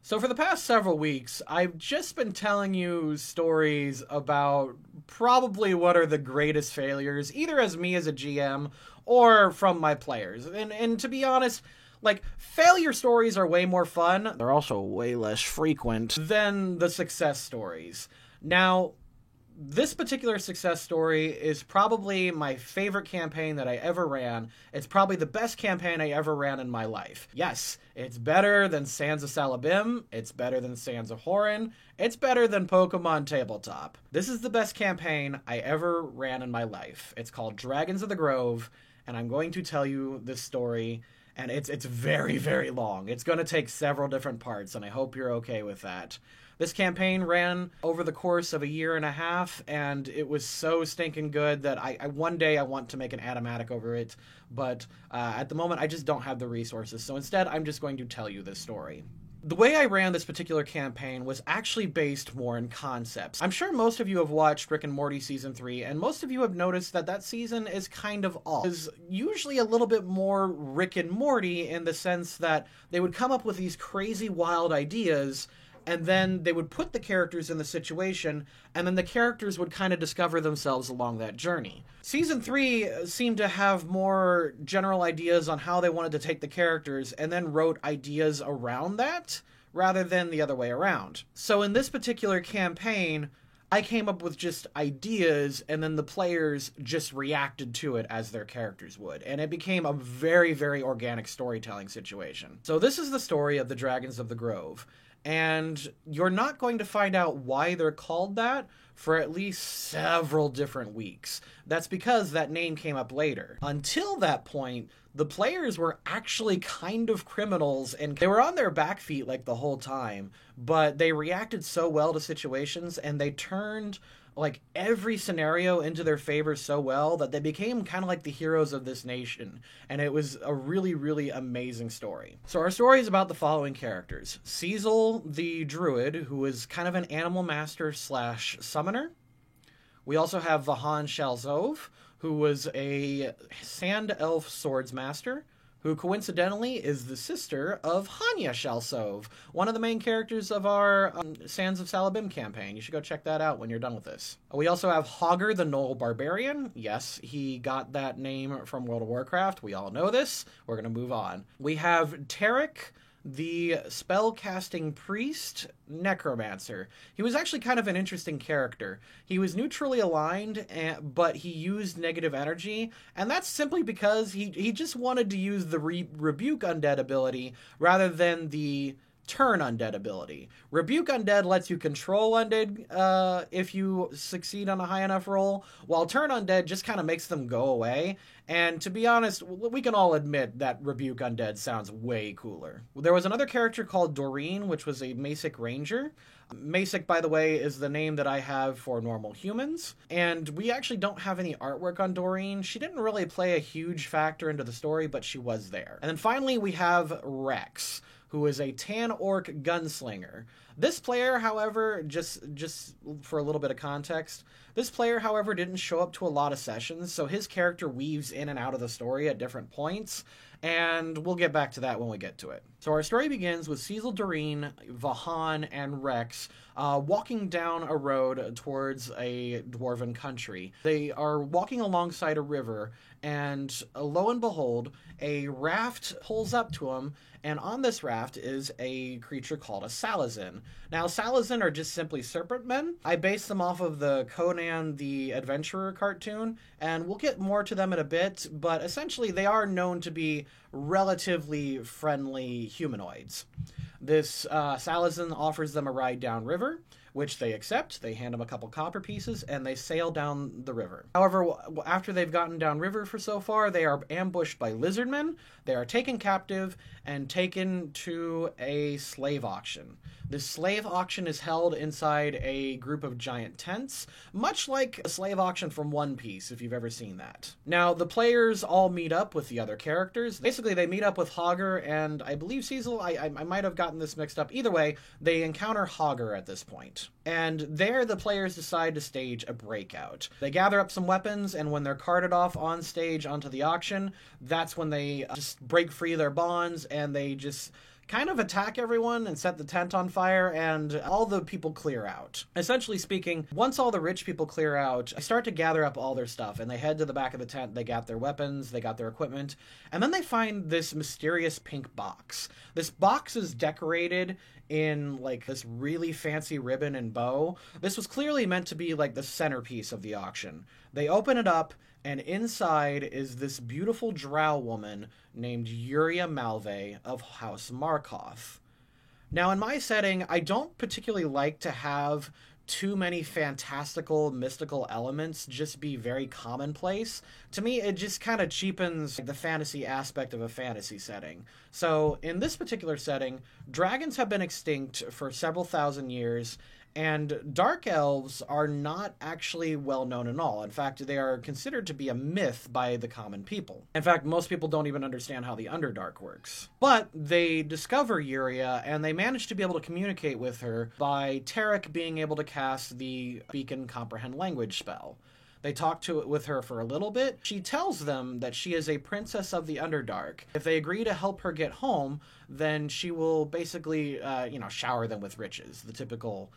So for the past several weeks, I've just been telling you stories about probably what are the greatest failures, either as me as a GM or from my players. And to be honest, like, failure stories are way more fun. They're also way less frequent than the success stories. Now, this particular success story is probably my favorite campaign that I ever ran. It's probably the best campaign I ever ran in my life. Yes, it's better than Sands of Salabim. It's better than Sands of Horan. It's better than Pokemon Tabletop. This is the best campaign I ever ran in my life. It's called Dragons of the Grove, and I'm going to tell you this story. And it's very, very long. It's going to take several different parts, and I hope you're okay with that. This campaign ran over the course of a year and a half, and it was so stinking good that one day I want to make an Atomatic over it, but at the moment I just don't have the resources, so instead I'm just going to tell you this story. The way I ran this particular campaign was actually based more in concepts. I'm sure most of you have watched Rick and Morty Season 3, and most of you have noticed that that season is kind of off. It's usually a little bit more Rick and Morty in the sense that they would come up with these crazy wild ideas, and then they would put the characters in the situation, and then the characters would kind of discover themselves along that journey. Season 3 seemed to have more general ideas on how they wanted to take the characters, and then wrote ideas around that, rather than the other way around. So in this particular campaign, I came up with just ideas, and then the players just reacted to it as their characters would. And it became a very, very organic storytelling situation. So this is the story of the Dragons of the Grove. And you're not going to find out why they're called that for at least several different weeks. That's because that name came up later. Until that point, the players were actually kind of criminals, and they were on their back feet like the whole time, but they reacted so well to situations, and they turned like every scenario into their favor so well that they became kind of like the heroes of this nation. And it was a really, really amazing story. So our story is about the following characters. Cecil the Druid, who is kind of an animal master slash summoner. We also have Vahan Shalzov, who was a sand elf swords master, who coincidentally is the sister of Hanya Shalsov, one of the main characters of our Sands of Salabim campaign. You should go check that out when you're done with this. We also have Hogger the Knoll Barbarian. Yes, he got that name from World of Warcraft. We all know this. We're going to move on. We have Tarek the spell-casting priest necromancer. He was actually kind of an interesting character. He was neutrally aligned, but he used negative energy, and that's simply because he just wanted to use the rebuke undead ability rather than the turn undead ability. Rebuke undead lets you control undead if you succeed on a high enough roll, while turn undead just kind of makes them go away. And to be honest, we can all admit that Rebuke Undead sounds way cooler. There was another character called Doreen, which was a Masic Ranger. Masic, by the way, is the name that I have for normal humans. And we actually don't have any artwork on Doreen. She didn't really play a huge factor into the story, but she was there. And then finally, we have Rex, who is a Tan Orc gunslinger. This player, however, just for a little bit of context, this player, however, didn't show up to a lot of sessions, so his character weaves in and out of the story at different points, and we'll get back to that when we get to it. So our story begins with Cecil Doreen, Vahan, and Rex walking down a road towards a dwarven country. They are walking alongside a river, and lo and behold, a raft pulls up to them, and on this raft is a creature called a Salazin. Now, Salazin are just simply serpent men. I based them off of the Conan the Adventurer cartoon, and we'll get more to them in a bit, but essentially they are known to be relatively friendly humanoids. This Salazin offers them a ride downriver, which they accept. They hand them a couple copper pieces, and they sail down the river. However, after they've gotten downriver for so far, they are ambushed by lizardmen. They are taken captive and taken to a slave auction. This slave auction is held inside a group of giant tents, much like a slave auction from One Piece, if you've ever seen that. Now, the players all meet up with the other characters. Basically, they meet up with Hogger and I believe Cecil. I might have gotten this mixed up. Either way, they encounter Hogger at this point. And there, the players decide to stage a breakout. They gather up some weapons, and when they're carted off on stage onto the auction, that's when they just break free their bonds, and they just kind of attack everyone and set the tent on fire, and all the people clear out. Essentially speaking, once all the rich people clear out, they start to gather up all their stuff, and they head to the back of the tent. They got their weapons, they got their equipment, and then they find this mysterious pink box. This box is decorated in like this really fancy ribbon and bow. This was clearly meant to be like the centerpiece of the auction. They open it up, and inside is this beautiful drow woman named Yuria Malve of House Markoth. Now, in my setting, I don't particularly like to have too many fantastical, mystical elements just be very commonplace. To me, it just kind of cheapens the fantasy aspect of a fantasy setting. So, in this particular setting, dragons have been extinct for several thousand years, and dark elves are not actually well known at all. In fact, they are considered to be a myth by the common people. In fact, most people don't even understand how the Underdark works. But they discover Yuria, and they manage to be able to communicate with her by Tarek being able to cast the Speak and Comprehend Language spell. They talk with her for a little bit. She tells them that she is a princess of the Underdark. If they agree to help her get home, then she will basically, shower them with riches. The typical,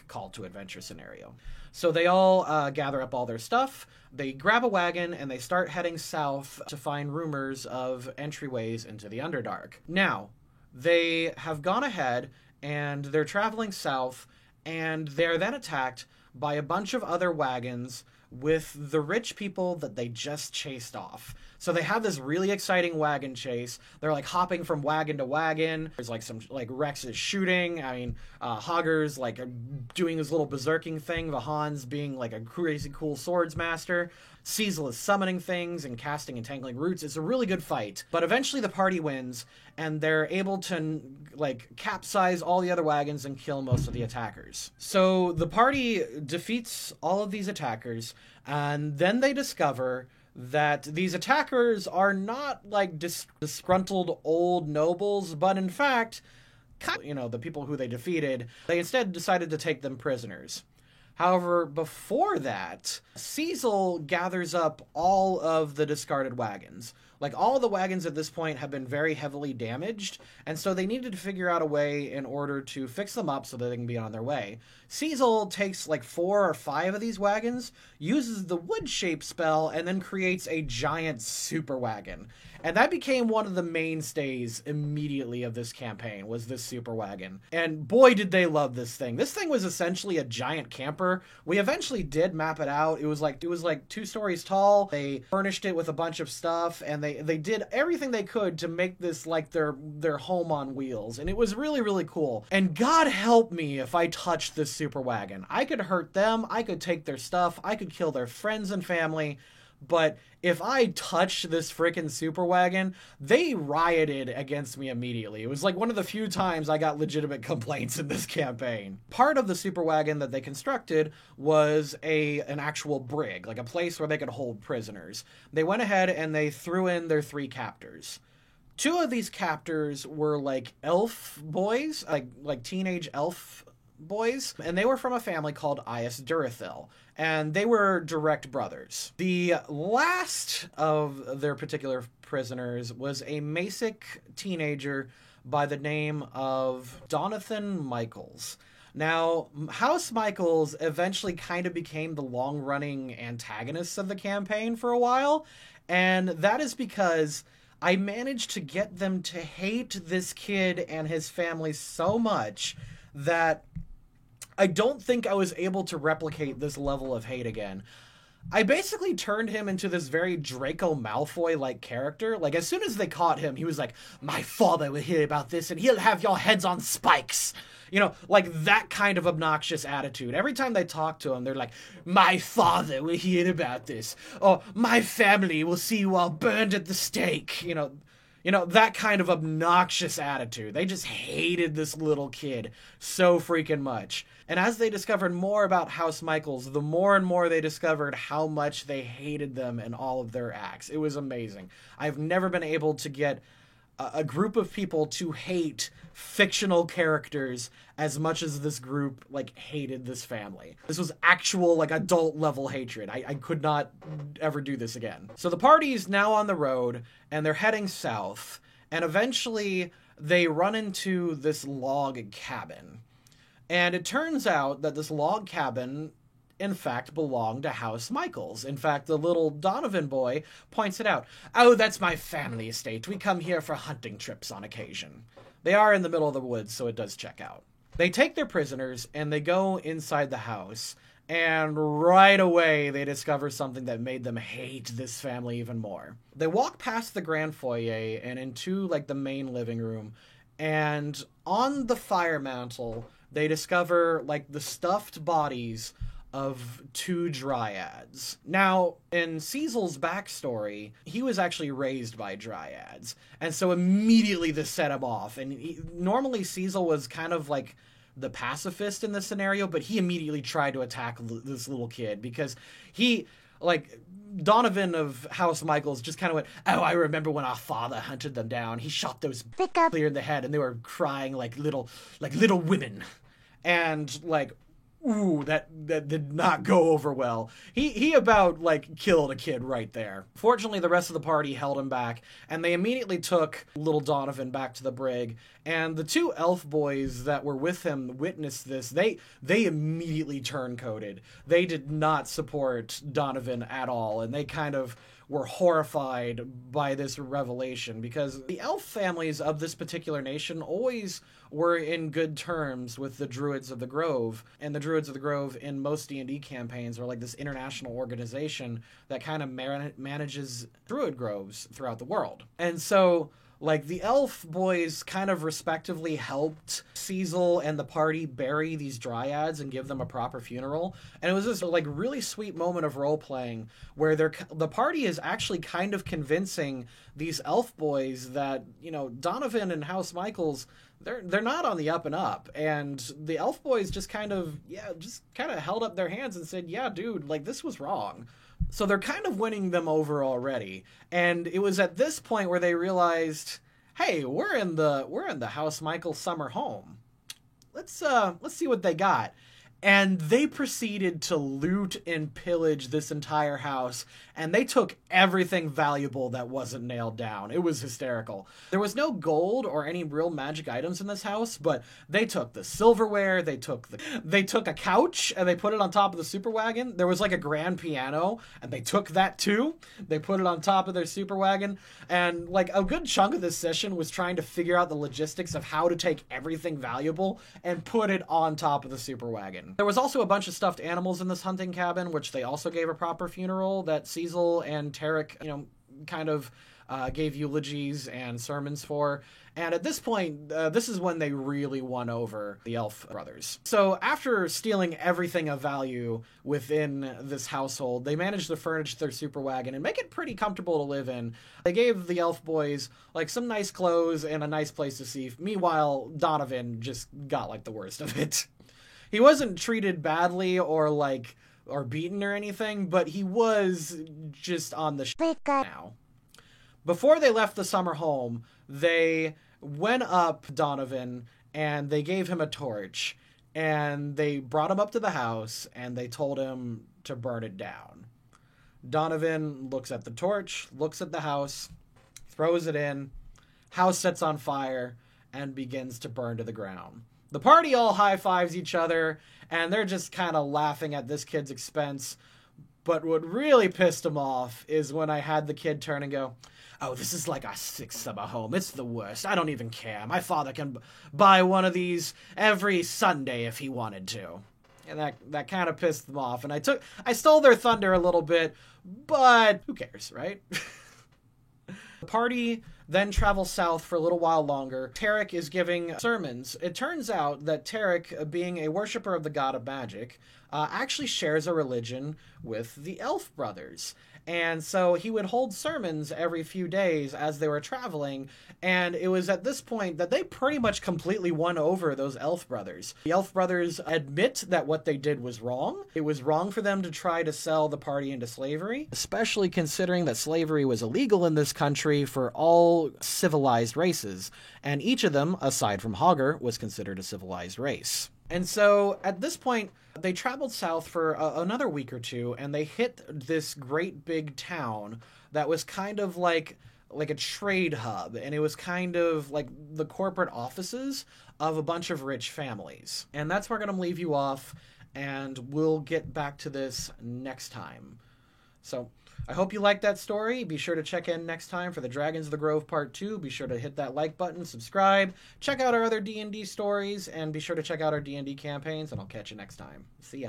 call to adventure scenario. So they all gather up all their stuff. They grab a wagon, and they start heading south to find rumors of entryways into the Underdark. Now, they have gone ahead, and they're traveling south, and they're then attacked by a bunch of other wagons with the rich people that they just chased off. So they have this really exciting wagon chase. They're hopping from wagon to wagon. There's some Rex is shooting. Hogger's doing his little berserking thing. Vahan's being a crazy cool swords master. Cecil is summoning things and casting Entangling Roots. It's a really good fight. But eventually the party wins, and they're able to capsize all the other wagons and kill most of the attackers. So the party defeats all of these attackers, and then they discover that these attackers are not disgruntled old nobles, but in fact, the people who they defeated, they instead decided to take them prisoners. However, before that, Cecil gathers up all of the discarded wagons. All the wagons at this point have been very heavily damaged, and so they needed to figure out a way in order to fix them up so that they can be on their way. Cecil takes 4 or 5 of these wagons, uses the wood shape spell, and then creates a giant super wagon. And that became one of the mainstays immediately of this campaign, was this super wagon. And boy, did they love this thing. This thing was essentially a giant camper. We eventually did map it out. It was 2 stories tall. They furnished it with a bunch of stuff, and they did everything they could to make this their home on wheels. And it was really, really cool. And God help me if I touched this super wagon. I could hurt them. I could take their stuff. I could kill their friends and family. But if I touched this frickin' super wagon, they rioted against me immediately. It was one of the few times I got legitimate complaints in this campaign. Part of the super wagon that they constructed was an actual brig, a place where they could hold prisoners. They went ahead and they threw in their 3 captors. 2 of these captors were elf boys, teenage elf boys, and they were from a family called Ias Durathil, and they were direct brothers. The last of their particular prisoners was a Masic teenager by the name of Donathan Michaels. Now, House Michaels eventually kind of became the long-running antagonists of the campaign for a while, and that is because I managed to get them to hate this kid and his family so much that I don't think I was able to replicate this level of hate again. I basically turned him into this very Draco Malfoy-like character. As soon as they caught him, he was my father will hear about this and he'll have your heads on spikes. That kind of obnoxious attitude. Every time they talk to him, they're my father will hear about this. Or, my family will see you all burned at the stake. That kind of obnoxious attitude. They just hated this little kid so freaking much. And as they discovered more about House Michaels, the more and more they discovered how much they hated them and all of their acts. It was amazing. I've never been able to get a group of people to hate fictional characters as much as this group hated this family. This was actual adult level hatred. I could not ever do this again. So the party's now on the road and they're heading south, and eventually they run into this log cabin. And it turns out that this log cabin, in fact, belonged to House Michaels. In fact, the little Donovan boy points it out. Oh, that's my family estate. We come here for hunting trips on occasion. They are in the middle of the woods, so it does check out. They take their prisoners, and they go inside the house. And right away, they discover something that made them hate this family even more. They walk past the grand foyer and into, like, the main living room. And on the fire mantle, they discover, like, the stuffed bodies of 2 dryads. Now, in Cecil's backstory, he was actually raised by dryads. And so immediately this set him off. And normally Cecil was kind of like the pacifist in this scenario, but he immediately tried to attack this little kid because he, like, Donovan of House Michaels just kind of went, oh, I remember when our father hunted them down. He shot those clear in the head, and they were crying like little women. And, like, ooh, that did not go over well. He about, like, killed a kid right there. Fortunately, the rest of the party held him back, and they immediately took little Donovan back to the brig, and the 2 elf boys that were with him witnessed this. They immediately turncoated. They did not support Donovan at all, and they kind of were horrified by this revelation because the elf families of this particular nation always were in good terms with the Druids of the Grove. And the Druids of the Grove in most D&D campaigns are like this international organization that kind of manages Druid groves throughout the world. And so, like, the elf boys kind of respectively helped Cecil and the party bury these dryads and give them a proper funeral. And it was this, like, really sweet moment of role-playing where the party is actually kind of convincing these elf boys that, you know, Donovan and House Michaels, they're not on the up and up. And the elf boys just kind of held up their hands and said, yeah, dude, like, this was wrong. So they're kind of winning them over already. And it was at this point where they realized, hey, we're in the House Michaels summer home. Let's see what they got. And they proceeded to loot and pillage this entire house, and they took everything valuable that wasn't nailed down. It was hysterical. There was no gold or any real magic items in this house, but they took the silverware, they took a couch, and they put it on top of the super wagon. There was like a grand piano, and they took that too. They put it on top of their super wagon, and like a good chunk of this session was trying to figure out the logistics of how to take everything valuable and put it on top of the super wagon. There was also a bunch of stuffed animals in this hunting cabin, which they also gave a proper funeral that Cecil and Tarek, you know, kind of gave eulogies and sermons for. And at this point, this is when they really won over the elf brothers. So after stealing everything of value within this household, they managed to furnish their super wagon and make it pretty comfortable to live in. They gave the elf boys like some nice clothes and a nice place to sleep. Meanwhile, Donovan just got like the worst of it. He wasn't treated badly or beaten or anything, but he was just on the now. Before they left the summer home, they went up Donovan and they gave him a torch, and they brought him up to the house and they told him to burn it down. Donovan looks at the torch, looks at the house, throws it in, house sets on fire, and begins to burn to the ground. The party all high-fives each other, and they're just kind of laughing at this kid's expense. But what really pissed him off is when I had the kid turn and go, oh, this is like our 6th summer home. It's the worst. I don't even care. My father can buy one of these every Sunday if he wanted to. And that kind of pissed them off. And I stole their thunder a little bit, but who cares, right? The party then travels south for a little while longer. Tarek is giving sermons. It turns out that Tarek, being a worshiper of the god of magic, actually shares a religion with the elf brothers. And so he would hold sermons every few days as they were traveling, and it was at this point that they pretty much completely won over those elf brothers. The elf brothers admit that what they did was wrong. It was wrong for them to try to sell the party into slavery, especially considering that slavery was illegal in this country for all civilized races, and each of them, aside from Hogger, was considered a civilized race. And so at this point, they traveled south for another week or two, and they hit this great big town that was kind of like like a trade hub, and it was kind of like the corporate offices of a bunch of rich families. And that's where I'm going to leave you off, and we'll get back to this next time. So I hope you liked that story. Be sure to check in next time for the Dragons of the Grove Part 2. Be sure to hit that like button, subscribe, check out our other D&D stories, and be sure to check out our D&D campaigns, and I'll catch you next time. See ya.